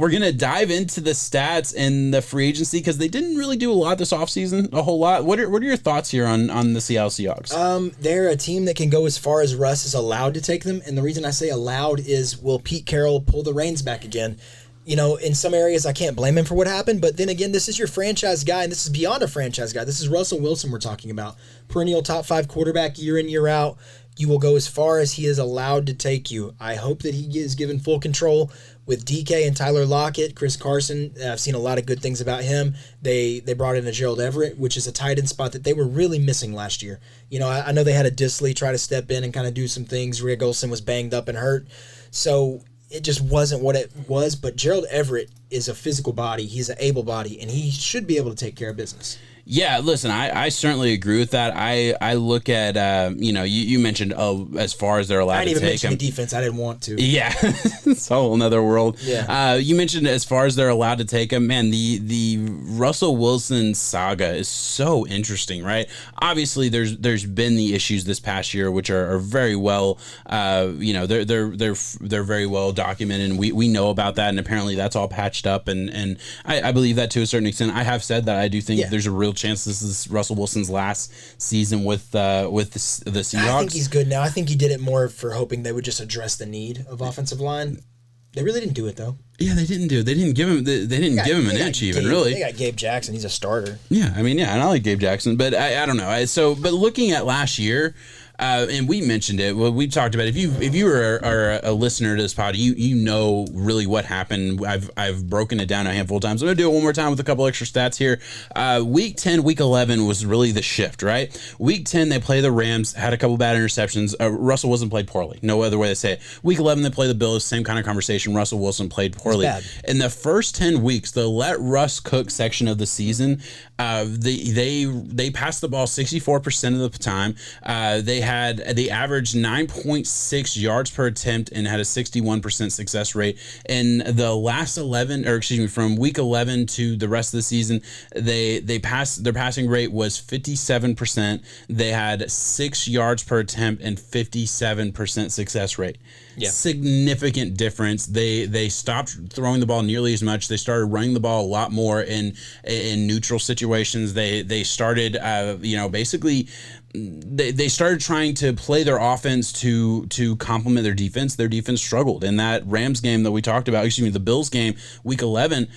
We're going to dive into the stats and the free agency because they didn't really do a lot this offseason, a whole lot. What are your thoughts here on the Seattle Seahawks? They're a team that can go as far as Russ is allowed to take them. And the reason I say allowed is, will Pete Carroll pull the reins back again? You know, in some areas, I can't blame him for what happened. But then again, this is your franchise guy, and this is beyond a franchise guy. This is Russell Wilson we're talking about. Perennial top 5 quarterback year in, year out. You will go as far as he is allowed to take you. I hope that he is given full control with DK and Tyler Lockett. Chris Carson, I've seen a lot of good things about him. They brought in a Gerald Everett, which is a tight end spot that they were really missing last year. You know, I know they had a Disley try to step in and kind of do some things. Rick Olsen was banged up and hurt. So it just wasn't what it was. But Gerald Everett is a physical body. He's an able body, and he should be able to take care of business. Yeah, listen, I certainly agree with that. I look at, you mentioned, as far as they're allowed to take him. I didn't even mention the defense. I didn't want to. Yeah, it's a whole nother world. Yeah. You mentioned as far as they're allowed to take him, man, the Russell Wilson saga is so interesting, right? Obviously, there's been the issues this past year, which are very well, they're very well documented, and we know about that, and apparently that's all patched up, and I believe that to a certain extent. I have said that I do think there's a real chance this is Russell Wilson's last season with the Seahawks. I think he's good now. I think he did it more for hoping they would just address the need of offensive line. They really didn't do it though. Yeah, they didn't do it. They didn't give him. They didn't give him an inch even. Really, they got Gabe Jackson. He's a starter. Yeah, I mean, and I like Gabe Jackson, but I don't know. But looking at last year. And we mentioned it. Well, we talked about it. If you are a listener to this pod, you know really what happened. I've broken it down a handful of times. I'm gonna do it one more time with a couple extra stats here. Week 10, week 11 was really the shift, right? Week 10 they play the Rams, had a couple bad interceptions. Russell Wilson played poorly. No other way to say it. Week 11 they play the Bills, same kind of conversation. Russell Wilson played poorly. In the first 10 weeks, the let Russ cook section of the season, they passed the ball 64% of the time. They averaged 9.6 yards per attempt and had a 61% success rate. In the last 11, from week 11 to the rest of the season, their passing rate was 57%. They had 6 yards per attempt and 57% success rate. Yeah. Significant difference. They stopped throwing the ball nearly as much. They started running the ball a lot more in neutral situations. They started basically they started trying to play their offense to complement their defense. Their defense struggled in that Rams game that we talked about. The Bills game, week 11.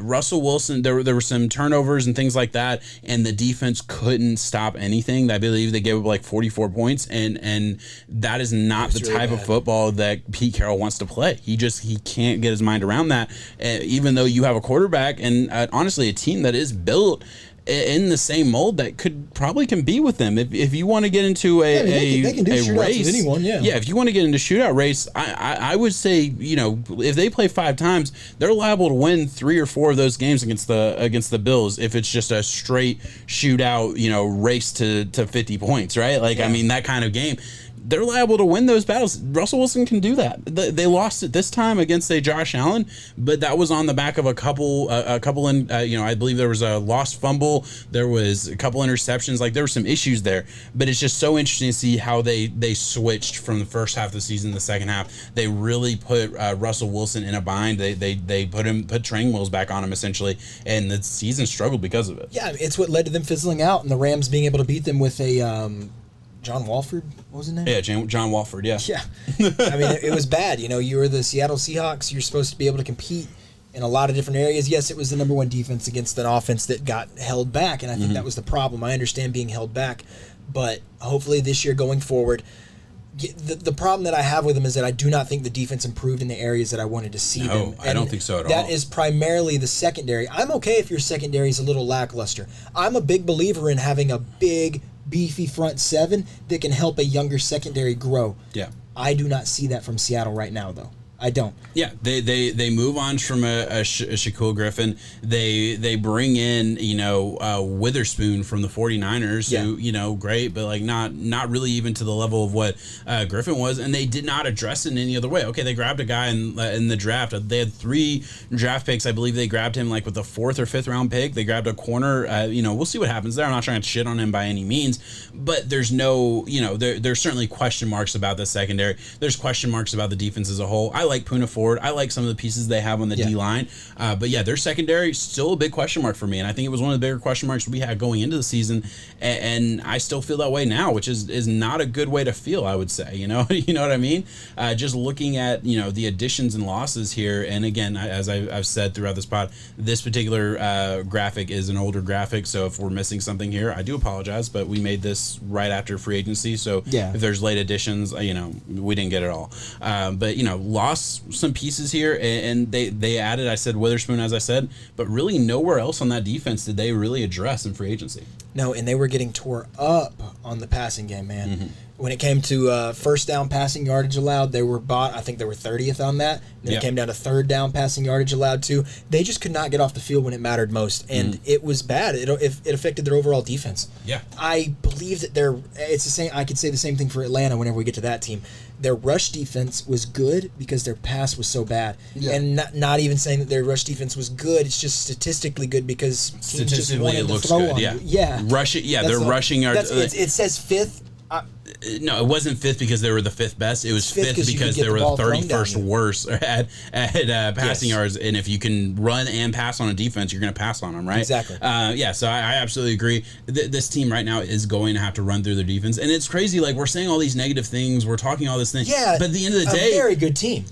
Russell Wilson, there were some turnovers and things like that, and the defense couldn't stop anything. I believe they gave up like 44 points, and that is not the type of football that Pete Carroll wants to play. He can't get his mind around that. Even though you have a quarterback and honestly a team that is built in the same mold that probably can be with them. If you want to get into they can do shootouts race with anyone, if you want to get into shootout race, I would say, if they play 5 times, they're liable to win 3 or 4 of those games against the Bills if it's just a straight shootout, race to 50 points, right? I mean, that kind of game. They're liable to win those battles. Russell Wilson can do that. They lost it this time against Josh Allen, but that was on the back of a couple, I believe there was a lost fumble. There was a couple interceptions. There were some issues there, but it's just so interesting to see how they switched from the first half of the season to the second half. They really put Russell Wilson in a bind. They put training wheels back on him essentially, and the season struggled because of it. Yeah, it's what led to them fizzling out and the Rams being able to beat them with a John Walford, what was his name? Yeah, John Walford, yeah. Yeah. I mean, it was bad. You were the Seattle Seahawks. You're supposed to be able to compete in a lot of different areas. Yes, it was the number 1 defense against an offense that got held back, and I think that was the problem. I understand being held back, but hopefully this year going forward, the problem that I have with them is that I do not think the defense improved in the areas that I wanted to see them. I don't think so at all. That is primarily the secondary. I'm okay if your secondary is a little lackluster. I'm a big believer in having a big, beefy front 7 that can help a younger secondary grow. Yeah. I do not see that from Seattle right now, though. I don't. Yeah, they move on from a Shaquille Griffin. They bring in Witherspoon from the 49ers, who great, but not really even to the level of what Griffin was, and they did not address it in any other way. Okay, they grabbed a guy in the draft. They had 3 draft picks. I believe they grabbed him with the 4th or 5th round pick. They grabbed a corner. We'll see what happens there. I'm not trying to shit on him by any means, but there's no there's certainly question marks about the secondary. There's question marks about the defense as a whole. I like Puna Ford. I like some of the pieces they have on the D line. But yeah, their secondary still a big question mark for me, and I think it was one of the bigger question marks we had going into the season, and I still feel that way now, which is not a good way to feel. I would say, you know what I mean. Just looking at the additions and losses here, and again, as I've said throughout this pod, this particular graphic is an older graphic, so if we're missing something here, I do apologize, but we made this right after free agency, so if there's late additions, we didn't get it all. But lost some pieces here, and they added, I said Witherspoon, as I said, but really nowhere else on that defense did they really address in free agency. No, and they were getting tore up on the passing game, man. Mm-hmm. When it came to first down passing yardage allowed, they were I think they were 30th on that. Then it came down to third down passing yardage allowed too. They just could not get off the field when it mattered most, and it was bad. It affected their overall defense. Yeah, I believe that it's the same. I could say the same thing for Atlanta whenever we get to that team. Their rush defense was good because their pass was so bad, and not even saying that their rush defense was good. It's just statistically good because statistically it looks good. Yeah, rushing. Yeah, their rushing yards. It says fifth. No, it wasn't fifth because they were the fifth best. It was fifth because they were the 31st worst at passing yards. And if you can run and pass on a defense, you're going to pass on them, right? Exactly. So I absolutely agree. This team right now is going to have to run through their defense. And it's crazy. Like, we're saying all these negative things. We're talking all this thing. Yeah. But at the end of the day, a very good team.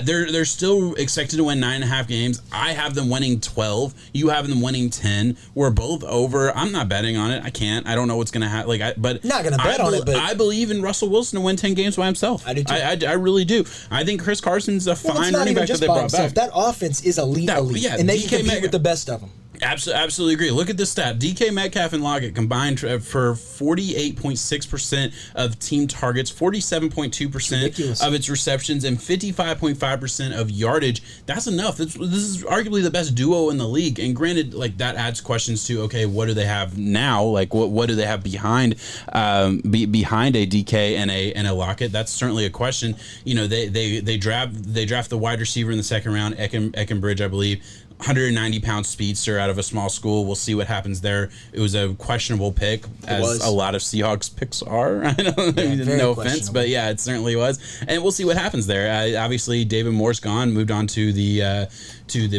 They're still expected to win 9.5 games. I have them winning 12. You have them winning 10. We're both over. I'm not betting on it. I can't. I don't know what's going to happen. But not going to bet on it. But I believe in Russell Wilson to win 10 games by himself. I do too. I really do. I think Chris Carson's a fine running back that they brought back. That offense is elite. And they can compete with the best of them. Absolutely agree. Look at this stat. DK Metcalf and Lockett combined for 48.6% of team targets, 47.2% of its receptions, and 55.5% of yardage. That's enough. This is arguably the best duo in the league. And granted, like, that adds questions to, okay, what do they have now? Like, what do they have behind behind a DK and a Lockett? That's certainly a question. They draft the wide receiver in the second round, Eckenbridge, I believe. 190-pound speedster out of a small school. We'll see what happens there. It was a questionable pick, as a lot of Seahawks picks are. I don't know, no offense, but yeah, it certainly was. And we'll see what happens there. Obviously, David Moore's gone, moved on to the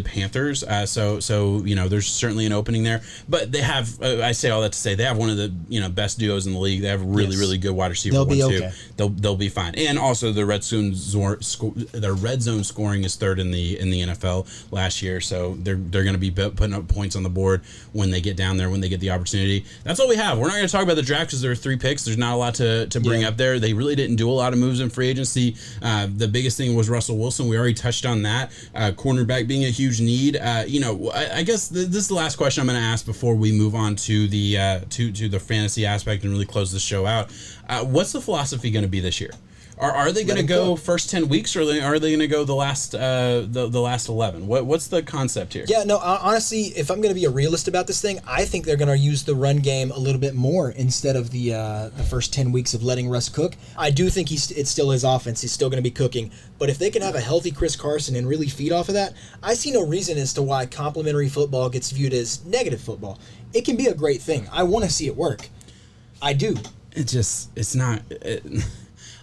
Panthers. So there's certainly an opening there. But they have, I say all that to say, they have one of the best duos in the league. They have really good wide receiver. They'll be okay. They'll be fine. And also the red zone scoring is third in the NFL last year. So they're going to be putting up points on the board when they get down there, when they get the opportunity. That's all we have. We're not going to talk about the draft because there are 3 picks. There's not a lot to bring up there. They really didn't do a lot of moves in free agency. The biggest thing was Russell Wilson. We already touched on that. Cornerback being a huge need. I guess this is the last question I'm going to ask before we move on to the to the fantasy aspect and really close the show out. What's the philosophy going to be this year? Are they going to go first 10 weeks, or are they going to go the last 11? What's the concept here? Yeah, no, honestly, if I'm going to be a realist about this thing, I think they're going to use the run game a little bit more instead of the first 10 weeks of letting Russ cook. I do think it's still his offense. He's still going to be cooking. But if they can have a healthy Chris Carson and really feed off of that, I see no reason as to why complimentary football gets viewed as negative football. It can be a great thing. I want to see it work. I do. It's not...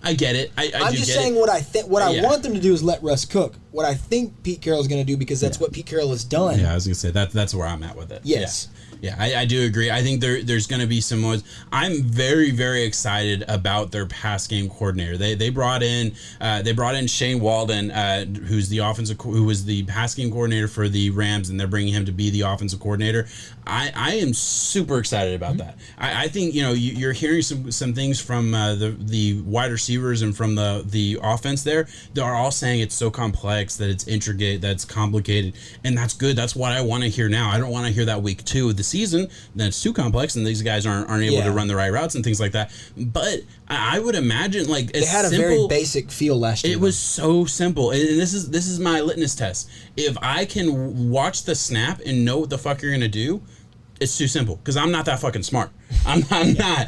I get it. I'm just saying what I think. What I want them to do is let Russ cook. What I think Pete Carroll's going to do, because that's what Pete Carroll has done. Yeah, I was going to say that's where I'm at with it. Yes. Yeah, I do agree. I think there's going to be some more. I'm very, very excited about their pass game coordinator. They brought in Shane Walden, who was the pass game coordinator for the Rams, and they're bringing him to be the offensive coordinator. I am super excited about that. I think you're hearing some things from the wide receivers and from the offense there. They are all saying it's so complex, that it's intricate, that's complicated, and that's good. That's what I want to hear now. I don't want to hear that week 2 of the season then it's too complex and these guys aren't able to run the right routes and things like that. But I would imagine, like, they had a very basic feel last year. It was so simple, and this is my litmus test. If I can watch the snap and know what the fuck you're gonna do, it's too simple, because I'm not that fucking smart. I'm not.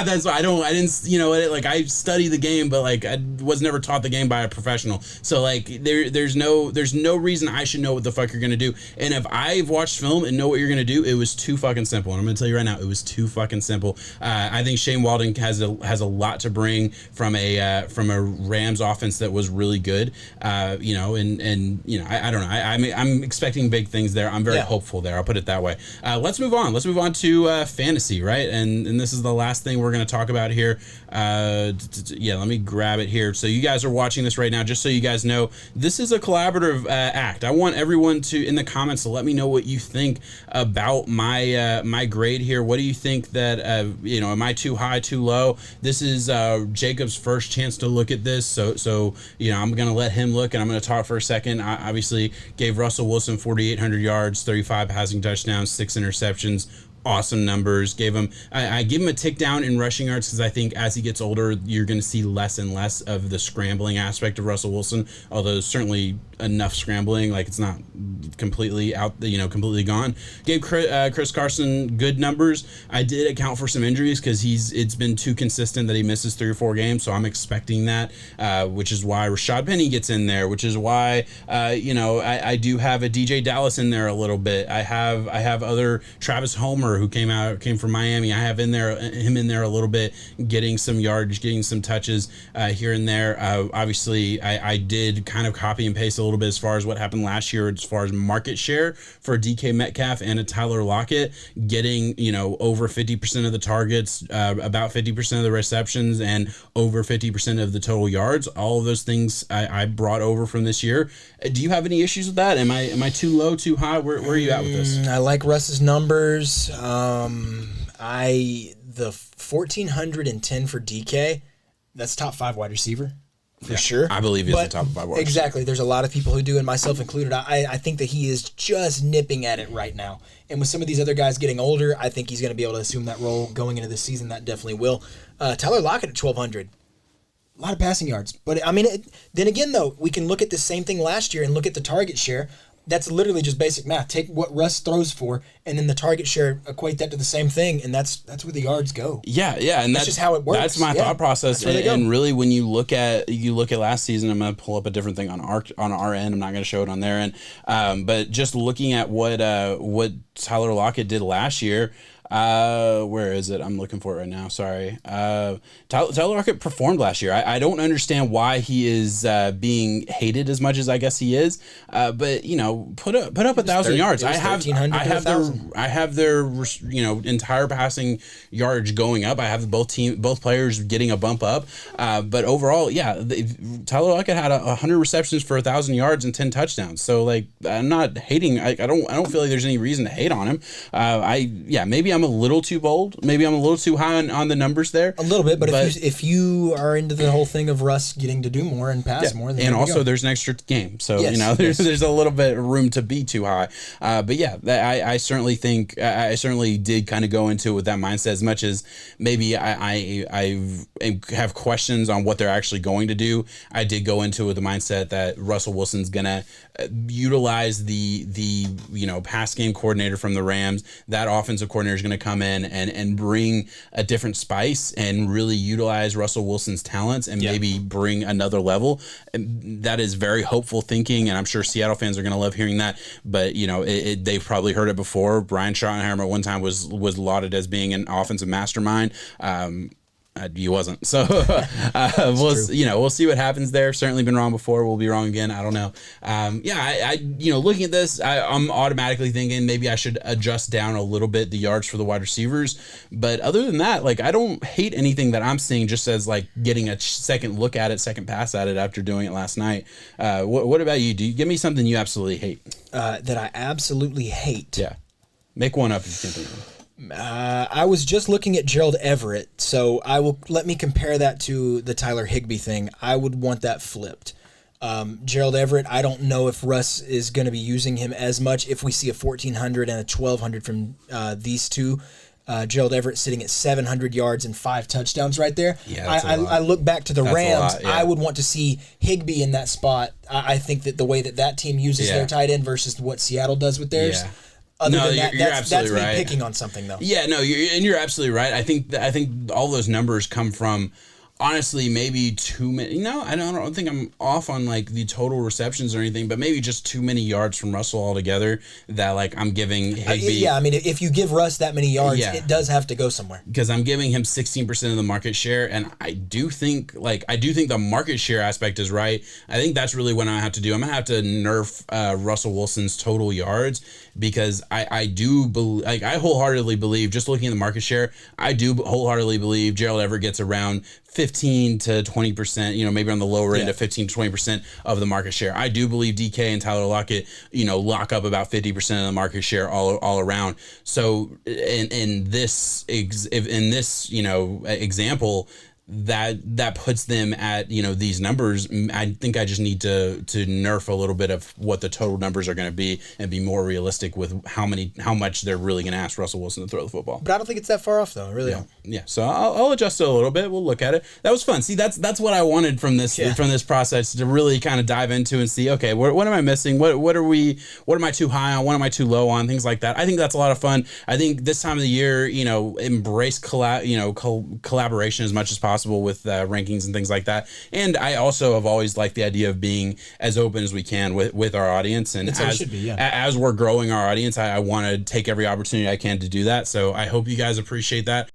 That's why I didn't. Like I study the game, but like I was never taught the game by a professional. So like there's no reason I should know what the fuck you're gonna do. And if I've watched film and know what you're gonna do, it was too fucking simple. And I'm gonna tell you right now, it was too fucking simple. I think Shane Waldron has a lot to bring from a Rams offense that was really good. I don't know. I'm expecting big things there. I'm very hopeful there. I'll put it that way. Let's move on. Let's move on to fantasy, right? And this is the last thing we're going to talk about here. Let me grab it here. So you guys are watching this right now. Just so you guys know, this is a collaborative act. I want everyone to in the comments to let me know what you think about my grade here. What do you think that am I too high, too low? This is Jacob's first chance to look at this. So I'm going to let him look, and I'm going to talk for a second. I obviously gave Russell Wilson 4,800 yards, 35 passing touchdowns, 6 interceptions. Awesome numbers. I give him a tick down in rushing yards because I think as he gets older, you're going to see less and less of the scrambling aspect of Russell Wilson. Although certainly enough scrambling, like it's not completely out, completely gone. Gave Chris Carson good numbers. I did account for some injuries because it's been too consistent that he misses 3 or 4 games, so I'm expecting that, which is why Rashad Penny gets in there, which is why I do have a DJ Dallas in there a little bit. I have other Travis Homer who came from Miami. I have him in there a little bit, getting some yardage, getting some touches here and there. Obviously, I did kind of copy and paste a little bit as far as what happened last year as far as market share for DK Metcalf and a Tyler Lockett, getting over 50% of the targets, about 50% of the receptions, and over 50% of the total yards. All of those things I brought over from this year. Do you have any issues with that? Am I too low, too high? Where are you at with this? I like Russ's numbers. The 1,410 for DK, that's top 5 wide receiver for sure. I believe he's the top 5 wide receiver. Exactly. There's a lot of people who do, and myself included. I think that he is just nipping at it right now. And with some of these other guys getting older, I think he's going to be able to assume that role going into the season. That definitely will. Tyler Lockett at 1,200. A lot of passing yards. But, then again, though, we can look at the same thing last year and look at the target share. That's literally just basic math. Take what Russ throws for, and then the target share, equate that to the same thing, and that's where the yards go. Yeah, and that's just how it works. That's my thought process. And really, when you look at last season, I'm going to pull up a different thing on our end. I'm not going to show it on their end. But just looking at what Tyler Lockett did last year. Where is it? I'm looking for it right now. Sorry. Tyler Lockett performed last year. I don't understand why he is being hated as much as I guess he is. But put up 1,000 yards. I have their entire passing yardage going up. I have both players getting a bump up. But overall, Tyler Lockett had 100 receptions for 1,000 yards and 10 touchdowns. So like, I'm not hating. I don't feel like there's any reason to hate on him. Maybe I'm a little too bold. Maybe I'm a little too high on the numbers there. A little bit, but if you are into the whole thing of Russ getting to do more and pass more, then there's an extra game, so there's a little bit of room to be too high. I certainly think I certainly did kind of go into it with that mindset. As much as maybe I have questions on what they're actually going to do, I did go into it with the mindset that Russell Wilson's gonna utilize the pass game coordinator from the Rams. That offensive coordinator is going to come in and bring a different spice and really utilize Russell Wilson's talents and maybe bring another level. And that is very hopeful thinking, and I'm sure Seattle fans are going to love hearing that. But they've probably heard it before. Brian Schottenheimer at one time was lauded as being an offensive mastermind. He wasn't. So we'll see what happens there. Certainly been wrong before. We'll be wrong again. I don't know. Looking at this, I'm automatically thinking maybe I should adjust down a little bit the yards for the wide receivers. But other than that, like, I don't hate anything that I'm seeing just as like getting a second pass at it after doing it last night. What about you? Do you give me something you absolutely hate? That I absolutely hate. Yeah. Make one up if you can think of it. I was just looking at Gerald Everett, so let me compare that to the Tyler Higbee thing. I would want that flipped. Gerald Everett, I don't know if Russ is going to be using him as much. If we see a 1,400 and a 1,200 from these two, Gerald Everett sitting at 700 yards and 5 touchdowns right there. Yeah, I look back to the Rams. I would want to see Higbee in that spot. I think that the way that team uses their tight end versus what Seattle does with theirs. Other No, than that, you're that's absolutely me right. picking on something though. Yeah, no, you're absolutely right. I think all those numbers come from, honestly, maybe too many. No, I don't think I'm off on like the total receptions or anything, but maybe just too many yards from Russell altogether that like I'm giving Higbee. Yeah, I mean, if you give Russ that many yards, Yeah. it does have to go somewhere. Because I'm giving him 16% of the market share, and I do think the market share aspect is right. I think that's really what I have to do. I'm gonna have to nerf Russell Wilson's total yards, because I do believe, like, I wholeheartedly believe, just looking at the market share, I do wholeheartedly believe Gerald Everett gets around 15 to 20%, maybe on the lower end of 15 to 20% of the market share. I do believe DK and Tyler Lockett, lock up about 50% of the market share all around. So in this example, that puts them at these numbers. I think I just need to nerf a little bit of what the total numbers are going to be and be more realistic with how much they're really going to ask Russell Wilson to throw the football. But I don't think it's that far off, though. I really don't. Yeah. So I'll adjust it a little bit. We'll look at it. That was fun. See, that's what I wanted from this process, to really kind of dive into and see, okay, what am I missing? What am I too high on? What am I too low on? Things like that. I think that's a lot of fun. I think this time of the year, embrace collaboration as much as possible with rankings and things like that. And I also have always liked the idea of being as open as we can with our audience. And as we're growing our audience, I want to take every opportunity I can to do that. So I hope you guys appreciate that.